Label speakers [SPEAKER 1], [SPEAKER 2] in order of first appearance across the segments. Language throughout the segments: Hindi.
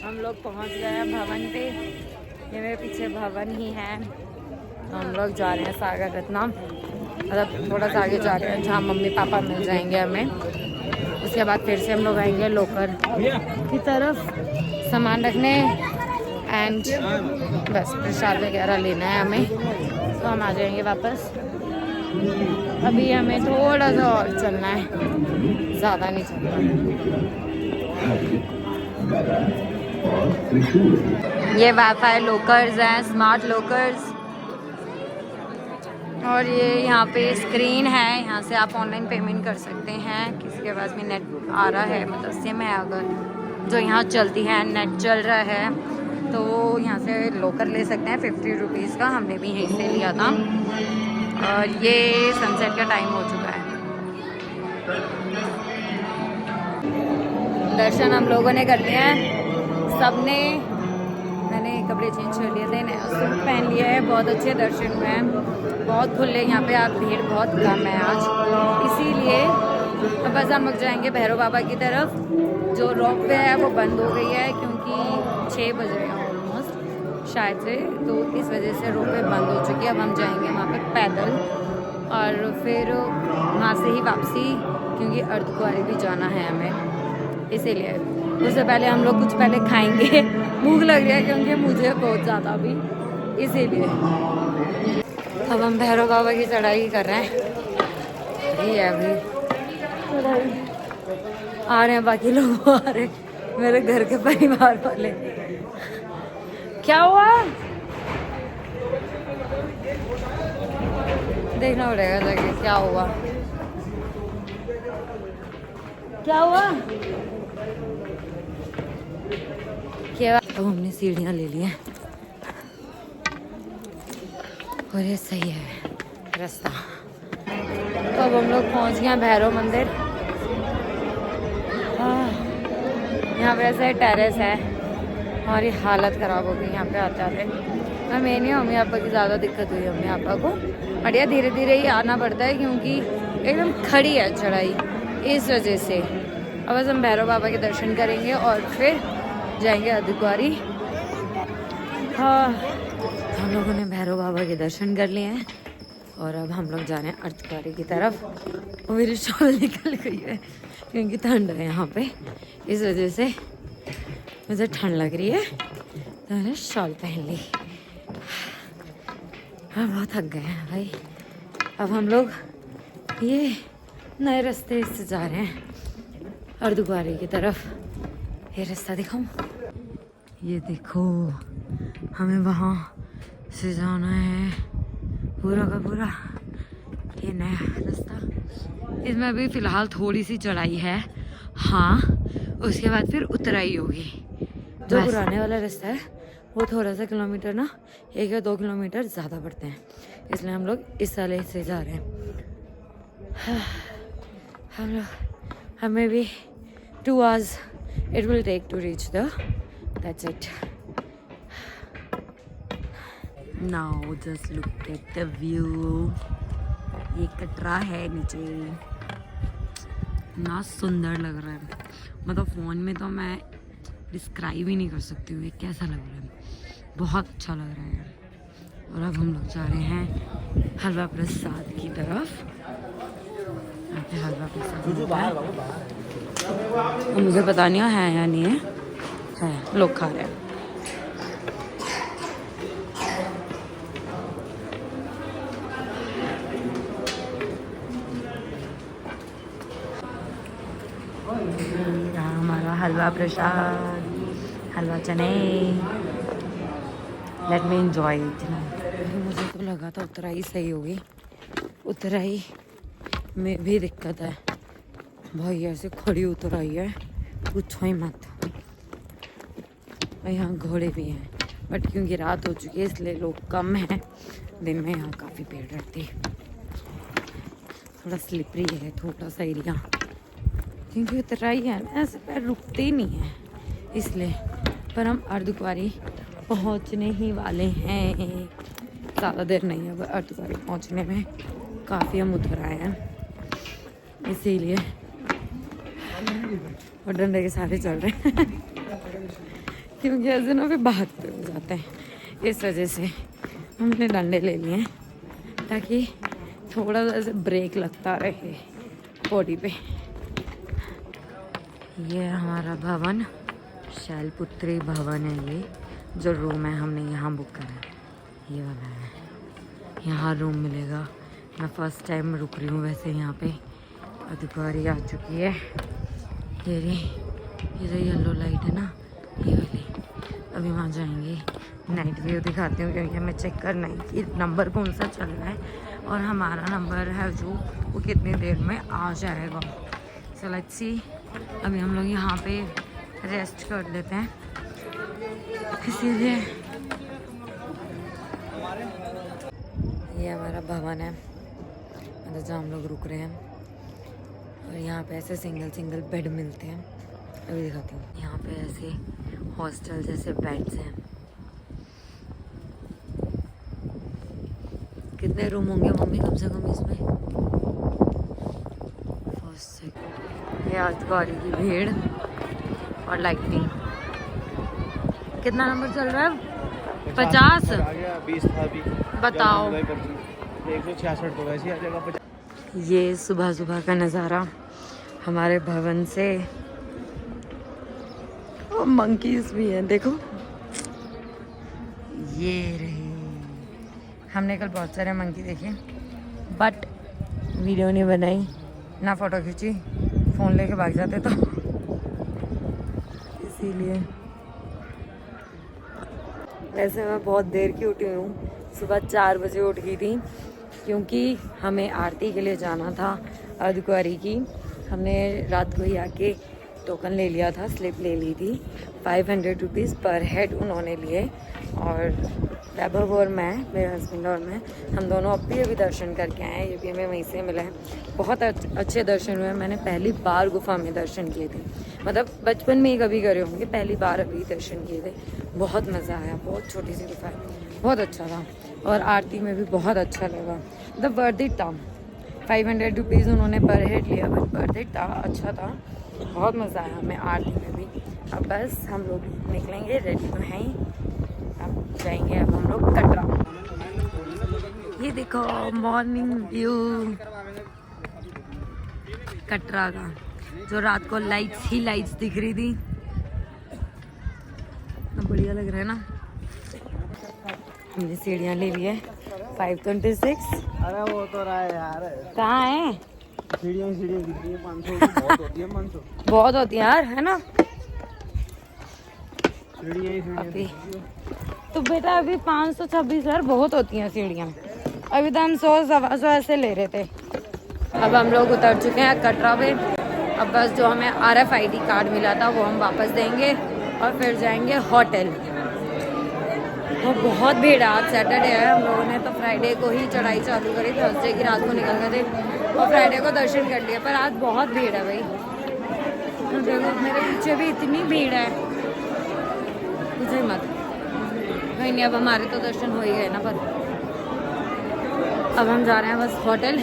[SPEAKER 1] हम लोग पहुंच गए हैं भवन पे। ये मेरे पीछे भवन ही है। तो हम लोग जा रहे हैं सागर रत्ना, मतलब थोड़ा सा आगे जा रहे हैं जहाँ मम्मी पापा मिल जाएंगे हमें। उसके बाद फिर से हम लोग आएंगे लोकर की तरफ सामान रखने एंड बस प्रसाद वगैरह लेना है हमें, तो हम आ जाएंगे वापस। अभी हमें थोड़ा सा और चलना है, ज़्यादा नहीं चलना। ये वाईफाई लॉकर्स हैं, स्मार्ट लॉकर्स। और ये यहाँ पे स्क्रीन है, यहाँ से आप ऑनलाइन पेमेंट कर सकते हैं। किसी के पास भी नेट आ रहा है, मतलब सिम है अगर जो यहाँ चलती है, नेट चल रहा है, तो वो यहाँ से लॉकर ले सकते हैं 50 रुपीज़ का। हमने भी यहीं से लिया था। और ये सनसेट का टाइम हो चुका है। दर्शन हम लोगों ने कर लिए हैं सबने। मैंने कपड़े चेंज कर लिए थे, नया सूट पहन लिया है। बहुत अच्छे दर्शन हुए हैं, बहुत खुले। यहाँ पे आप भीड़ बहुत कम है आज, इसीलिए तो बस हम लोग जाएंगे भैरव बाबा की तरफ। जो रोप वे है वो बंद हो गई है क्योंकि 6 बज रहे हैं ऑलमोस्ट शायद से, तो इस वजह से रोप वे बंद हो चुकी है। अब हम जाएंगे वहाँ पे पैदल और फिर वहाँ से ही वापसी, क्योंकि अर्धकुंवारी भी जाना है हमें, इसीलिए। उससे पहले हम लोग कुछ पहले खाएंगे, भूख लग रही है क्योंकि मुझे बहुत ज़्यादा अभी, इसीलिए। अब हम भैरव बाबा की चढ़ाई कर रहे हैं। ये अभी आ रहे हैं, बाकी लोग आ रहे हैं, मेरे घर के परिवार वाले। क्या हुआ देखना पड़ेगा जाके क्या हुआ, क्या हुआ क्या। अब हमने सीढ़ियाँ ले ली हैं और ये सही है रास्ता। तो अब हम लोग पहुँच गए हैं भैरव मंदिर। यहाँ पे ऐसे टेरेस है, हमारी हालत ख़राब हो गई यहाँ पे आते आते। मैं नहीं, मम्मी पापा की ज़्यादा दिक्कत हुई मम्मी पापा को। बढ़िया धीरे धीरे ही आना पड़ता है क्योंकि एकदम खड़ी है चढ़ाई, इस वजह से। अब बस हम भैरव बाबा के दर्शन करेंगे और फिर जाएंगे अर्धकुंवारी। हाँ, हम लोगों ने भैरव बाबा के दर्शन कर लिए हैं और अब हम लोग जा रहे हैं अर्धकुंवारी की तरफ। और मेरी शॉल निकल गई है क्योंकि ठंड है यहाँ पे, इस वजह से मुझे ठंड लग रही है, तो मैंने शॉल पहन ली। हाँ, बहुत थक गए हैं भाई। अब हम लोग ये नए रास्ते से जा रहे हैं अर्धकुंवारी की तरफ। ये रास्ता दिखाऊं, ये देखो, हमें वहाँ से जाना है पूरा का पूरा। ये नया रास्ता, इसमें अभी फ़िलहाल थोड़ी सी चढ़ाई है, हाँ, उसके बाद फिर उतराई होगी। जो पुराने वाला रास्ता है वो थोड़ा सा किलोमीटर ना 1 या 2 किलोमीटर ज़्यादा पड़ते हैं, इसलिए हम लोग इस वाले से जा रहे हैं। हमें भी 2 hours it will take to reach the, that's it. Now just look at the view. ये कटरा है नीचे, ना सुंदर लग रहा है, मतलब फ़ोन में तो मैं डिस्क्राइब ही नहीं कर सकती हूँ ये कैसा लग रहा है, बहुत अच्छा लग रहा है। और अब हम लोग जा रहे हैं हलवा प्रसाद की तरफ। यहाँ पे हलवा प्रसाद है, मुझे पता नहीं है या नहीं है, लोग खा रहे हैं। हमारा हलवा प्रसाद, हलवा चने। Let me enjoy it. मुझे तो लगा था उतराई सही होगी, उतराई में भी दिक्कत है भाई, ऐसे खड़ी उतराई है, पूछो ही मत। और यहाँ घोड़े भी हैं, बट क्योंकि रात हो चुकी है इसलिए लोग कम हैं, दिन में यहाँ काफ़ी भीड़ रहती है। थोड़ा स्लिपरी है थोड़ा सा एरिया, क्योंकि उतराई है ना, ऐसे पैर रुकते ही नहीं है इसलिए। पर हम अर्धकुंवारी पहुंचने ही वाले हैं, ज़्यादा देर नहीं है अर्धकुंवारी पहुंचने में, काफ़ी हम उतर आए हैं इसीलिए। और डंडे के सारे चल रहे हैं क्योंकि ऐसे ना फिर भागते हो जाते हैं, इस वजह से हमने डंडे ले लिए हैं ताकि थोड़ा सा ऐसे ब्रेक लगता रहे बॉडी पे। ये है हमारा भवन, शैलपुत्री भवन है। ये जो रूम है हमने यहाँ बुक करा है, ये वाला है। यहाँ रूम मिलेगा। मैं फर्स्ट टाइम रुक रही हूँ वैसे यहाँ पे। अधिकारी आ चुकी है। ये जो येलो लाइट है ना, ये वाली। अभी वहाँ जाएंगे, नाइट व्यू दिखाती हूँ क्योंकि हमें चेक करना है कि नंबर कौन सा चल रहा है और हमारा नंबर है जो वो कितनी देर में आ जाएगा। So let's see. अभी हम लोग यहाँ पे रेस्ट कर लेते हैं इसीलिए। ये हमारा भवन है मतलब जहाँ हम लोग रुक रहे हैं, और यहाँ पे ऐसे सिंगल बेड मिलते हैं। अभी दिखाती हूँ। यहाँ पे ऐसे हॉस्टल जैसे बेड्स हैं। कितने रूम होंगे मम्मी कम से कम इसमें? ये अधिकारी की भीड़ और लाइटिंग। कितना नंबर चल रहा है? 50?
[SPEAKER 2] 20 था अभी।
[SPEAKER 1] बताओ।
[SPEAKER 2] 166 तो वैसे आ जाएगा।
[SPEAKER 1] ये सुबह का नज़ारा हमारे भवन से। और मंकीज भी हैं, देखो। ये रही। हमने कल बहुत सारे मंकी देखे बट वीडियो नहीं बनाई ना फ़ोटो खींची, फ़ोन लेके भाग जाते तो इसीलिए। वैसे मैं बहुत देर की उठी हूँ, सुबह 4 बजे उठ गई थी क्योंकि हमें आरती के लिए जाना था अर्धकुंवारी की। हमने रात को ही आके टोकन ले लिया था, स्लिप ले ली थी। 500 रुपीज़ पर हेड उन्होंने लिए। और वैभव और मैं, मेरे हस्बैंड और मैं, हम दोनों अभी दर्शन करके आए हैं। ये भी हमें वहीं से मिला है। बहुत अच्छे दर्शन हुए। मैंने पहली बार गुफा में दर्शन किए थे, मतलब बचपन में ही कभी करे होंगे, पहली बार अभी दर्शन किए थे। बहुत मज़ा आया। बहुत छोटी सी गुफा है, बहुत अच्छा था। और आरती में भी बहुत अच्छा लगा, मतलब वर्थ इट था। 500 रुपीज़ उन्होंने पर हेड लिया बट वर्थ इट था, अच्छा था। बहुत मज़ा आया हमें आरती में भी। अब बस हम लोग निकलेंगे, रेडी तो हैं ही। अब जाएंगे अब हम लोग कटरा। ये देखो मॉर्निंग व्यू कटरा का, जो रात को लाइट्स ही लाइट्स दिख रही थी। बढ़िया लग रहा है ना। हमने सीढ़ियाँ ले ली है 526।
[SPEAKER 2] अरे वो तो रहा है यार।
[SPEAKER 1] कहाँ है?
[SPEAKER 2] सीढ़ियाँ कितनी है? 500 बहुत होती है। 500
[SPEAKER 1] बहुत होती है यार, है ना।
[SPEAKER 2] सीढ़ियाँ
[SPEAKER 1] तो बेटा अभी 526 यार बहुत होती हैं सीढ़ियाँ। अभी तो हम 100-125 ऐसे ले रहे थे। अब हम लोग उतर चुके हैं कटरा पे। अब बस जो हमें RFID कार्ड मिला था वो हम वापस देंगे और फिर जाएंगे होटल। वो बहुत भीड़ है। आज सैटरडे है। हम लोगों ने तो फ्राइडे को ही चढ़ाई चालू करी, थर्सडे की रात को निकल गए थे और फ्राइडे को दर्शन कर लिए। पर आज बहुत भीड़ है भाई। तो देखो मेरे पीछे भी इतनी भीड़ है, मुझे मत। नहीं नहीं, अब हमारे तो दर्शन हो ही गए ना। पर अब हम जा रहे हैं बस होटल।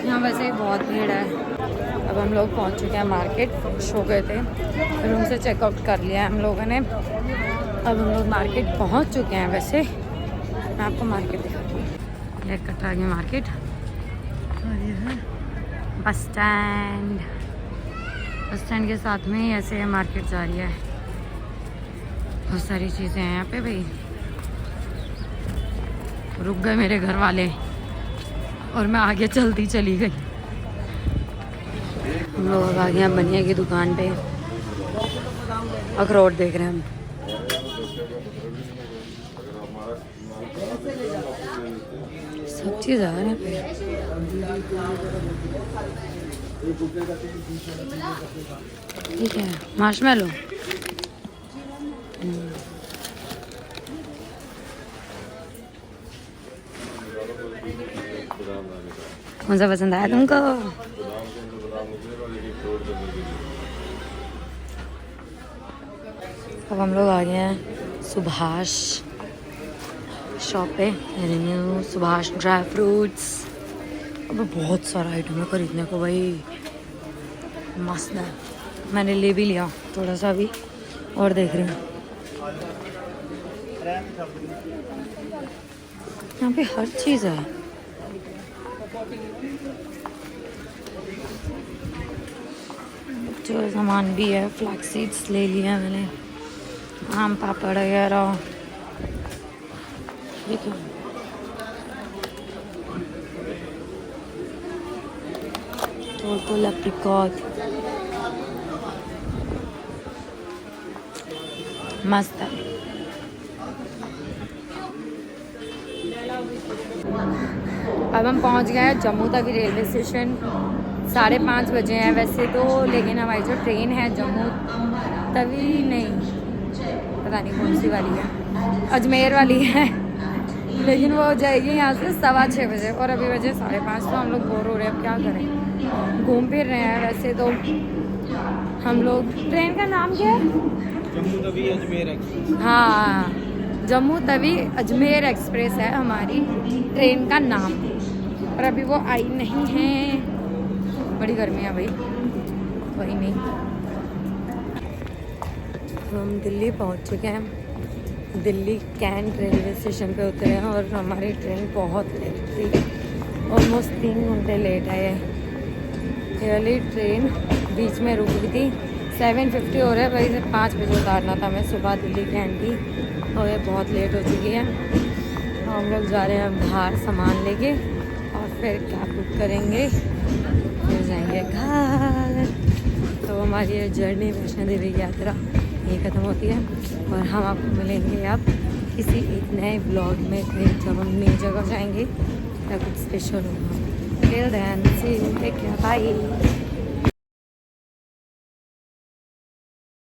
[SPEAKER 1] यहाँ वैसे ही बहुत भीड़ है। अब हम लोग पहुँच चुके हैं मार्केट। फ्रेश हो गए थे, रूम से चेकआउट कर लिया है हम लोगों ने। अब हम लोग मार्केट पहुँच चुके हैं। वैसे मैं आपको मार्केट दिखाती हूँ। ये कटरा की मार्केट और ये है बस स्टैंड। बस स्टैंड के साथ में ही ऐसे मार्केट जा रही है। बहुत सारी चीज़ें हैं यहाँ पे भाई। रुक गए मेरे घर वाले और मैं आगे चलती चली गई। हम लोग आ गए हैं बनिया की दुकान पे। अखरोट देख रहे हैं हम। सब चीज़ आ रहे हैं पे। ठीक है, मार्शमेलो। कौन सा पसंद आया तुमको? अब हम लोग आ गए हैं सुभाष शॉप पे। New Subhash dry fruits. अब बहुत सारा आइटम है खरीदने को भाई, मस्त है। मैंने ले भी लिया थोड़ा सा भी और देख रही हूँ। यहाँ पे हर चीज़ है। जो सामान भी है, फ्लैक्स सीड्स ले लिया मैंने, आम पापड़ वगैरह। देखो टोटल एप्रिकॉट मस्त है। अब हम पहुंच गए हैं जम्मू तवी रेलवे स्टेशन। 5:30 बजे हैं वैसे तो, लेकिन हमारी जो ट्रेन है जम्मू तवी नहीं, पता नहीं कौन सी वाली है, अजमेर वाली है, लेकिन वो हो जाएगी यहाँ से 6:15 बजे, और अभी बजे 5:30। तो हम लोग बोर हो रहे हैं, अब क्या करें, घूम फिर रहे हैं। वैसे तो हम लोग, ट्रेन का नाम क्या है?
[SPEAKER 2] जम्मू तवी अजमेर एक्सप्रेस।
[SPEAKER 1] हाँ, जम्मू तवी अजमेर एक्सप्रेस है हमारी ट्रेन का नाम, और अभी वो आई नहीं है। बड़ी गर्मी है भाई, वही नहीं। हम दिल्ली पहुंच चुके हैं। दिल्ली कैंट रेलवे स्टेशन पे उतरे हैं और हमारी ट्रेन बहुत लेट थी, ऑलमोस्ट 3 घंटे लेट है। ये ट्रेन बीच में रुक गई थी। 7:50 हो रहा है भाई, 5 बजे उतारना था मैं सुबह दिल्ली कैंट की, और ये बहुत लेट हो चुकी है। हम लोग जा रहे हैं बाहर सामान लेके, और फिर कैब बुक करेंगे, फिर जाएंगे घर। तो हमारी ये जर्नी वैष्णो देवी की यात्रा यही ख़त्म होती है, और हम आपको मिलेंगे अब किसी एक नए ब्लॉग में, कहीं जब हम नई जगह जाएंगे या कुछ स्पेशल होगा। Till then see you, take care, bye.